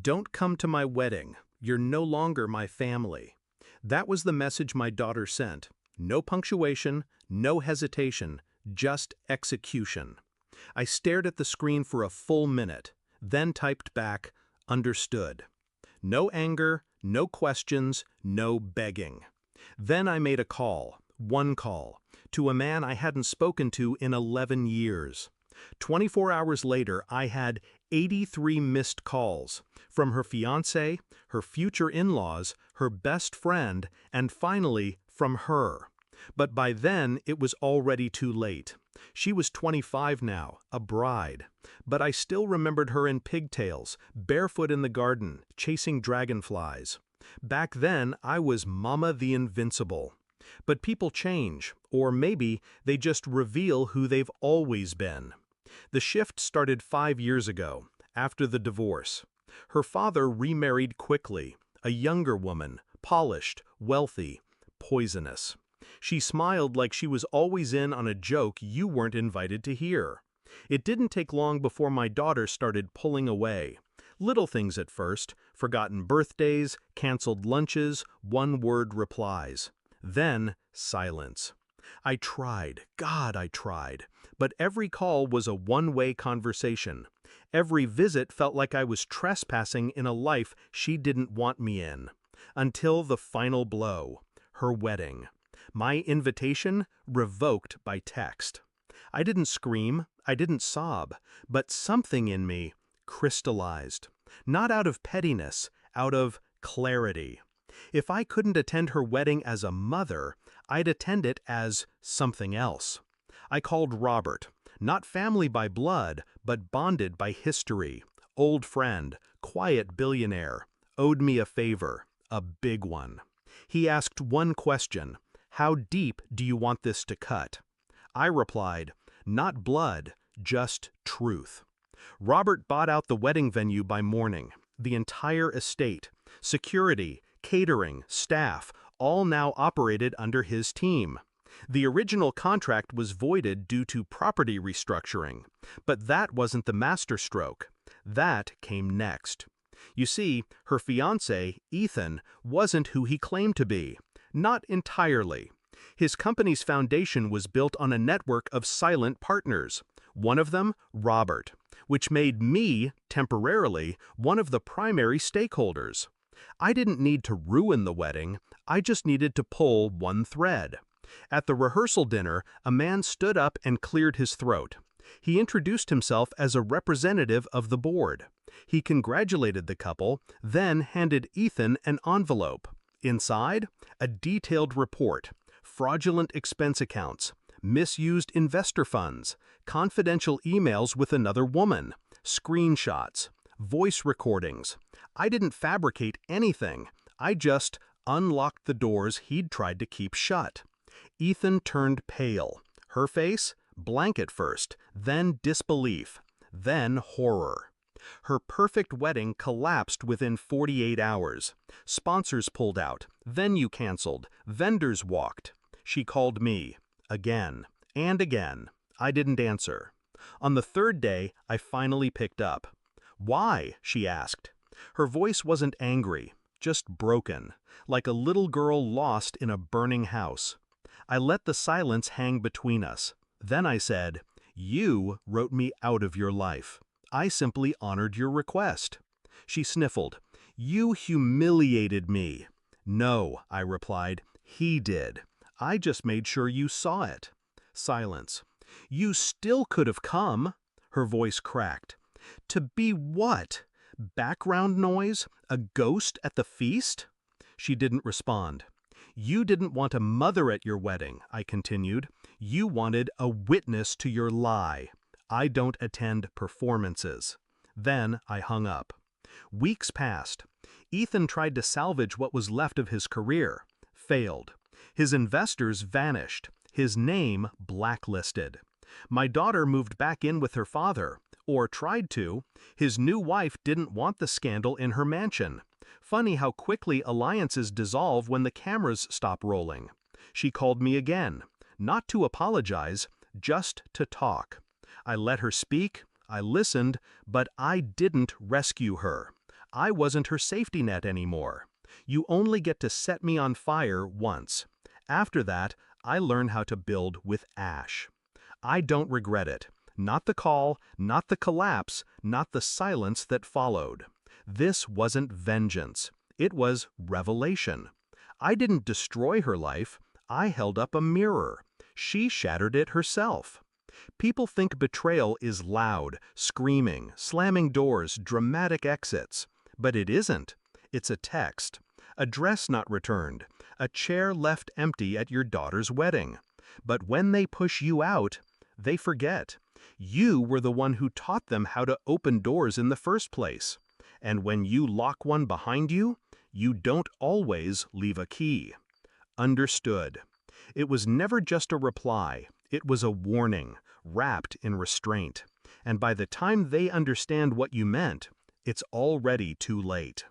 Don't come to my wedding. You're no longer my family. That was the message my daughter sent. No punctuation, no hesitation, just execution. I stared at the screen for a full minute, then typed back, understood. No anger, no questions, no begging. Then I made a call, one call, to a man I hadn't spoken to in 11 years. 24 hours later, I had 83 missed calls from her fiancé, her future in-laws, her best friend, and finally from her. But by then, it was already too late. She was 25 now, a bride. But I still remembered her in pigtails, barefoot in the garden, chasing dragonflies. Back then, I was Mama the Invincible. But people change, or maybe they just reveal who they've always been. The shift started 5 years ago, after the divorce. Her father remarried quickly, a younger woman, polished, wealthy, poisonous. She smiled like she was always in on a joke you weren't invited to hear. It didn't take long before my daughter started pulling away. Little things at first, forgotten birthdays, canceled lunches, one-word replies. Then, silence. I tried, God, I tried, but every call was a one-way conversation. Every visit felt like I was trespassing in a life she didn't want me in. Until the final blow, her wedding. My invitation revoked by text. I didn't scream, I didn't sob, but something in me crystallized. Not out of pettiness, out of clarity. If I couldn't attend her wedding as a mother, I'd attend it as something else. I called Robert, not family by blood, but bonded by history, old friend, quiet billionaire, owed me a favor, a big one. He asked one question, how deep do you want this to cut? I replied, not blood, just truth. Robert bought out the wedding venue by morning, the entire estate, security, catering, staff, all now operated under his team. The original contract was voided due to property restructuring, but that wasn't the masterstroke. That came next. You see, her fiancé, Ethan, wasn't who he claimed to be. Not entirely. His company's foundation was built on a network of silent partners. One of them, Robert, which made me, temporarily, one of the primary stakeholders. I didn't need to ruin the wedding, I just needed to pull one thread. At the rehearsal dinner, a man stood up and cleared his throat. He introduced himself as a representative of the board. He congratulated the couple, then handed Ethan an envelope. Inside, a detailed report, fraudulent expense accounts, misused investor funds, confidential emails with another woman, screenshots, voice recordings. I didn't fabricate anything. I just unlocked the doors he'd tried to keep shut. Ethan turned pale. Her face? Blank at first, then disbelief, then horror. Her perfect wedding collapsed within 48 hours. Sponsors pulled out, venue canceled, vendors walked. She called me, again, and again. I didn't answer. On the third day, I finally picked up. Why? She asked. Her voice wasn't angry, just broken, like a little girl lost in a burning house. I let the silence hang between us. Then I said, you wrote me out of your life. I simply honored your request. She sniffled. You humiliated me. No, I replied, he did. I just made sure you saw it. Silence. You still could have come. Her voice cracked. To be what? Background noise? A ghost at the feast? She didn't respond. You didn't want a mother at your wedding, I continued. You wanted a witness to your lie. I don't attend performances. Then I hung up. Weeks passed. Ethan tried to salvage what was left of his career. Failed. His investors vanished. His name blacklisted. My daughter moved back in with her father, or tried to. His new wife didn't want the scandal in her mansion. Funny how quickly alliances dissolve when the cameras stop rolling. She called me again, not to apologize, just to talk. I let her speak, I listened, but I didn't rescue her. I wasn't her safety net anymore. You only get to set me on fire once. After that, I learned how to build with ash. I don't regret it. Not the call, not the collapse, not the silence that followed. This wasn't vengeance. It was revelation. I didn't destroy her life. I held up a mirror. She shattered it herself. People think betrayal is loud, screaming, slamming doors, dramatic exits. But it isn't. It's a text. A dress not returned. A chair left empty at your daughter's wedding. But when they push you out, they forget. You were the one who taught them how to open doors in the first place. And when you lock one behind you, you don't always leave a key. Understood. It was never just a reply. It was a warning, wrapped in restraint. And by the time they understand what you meant, it's already too late.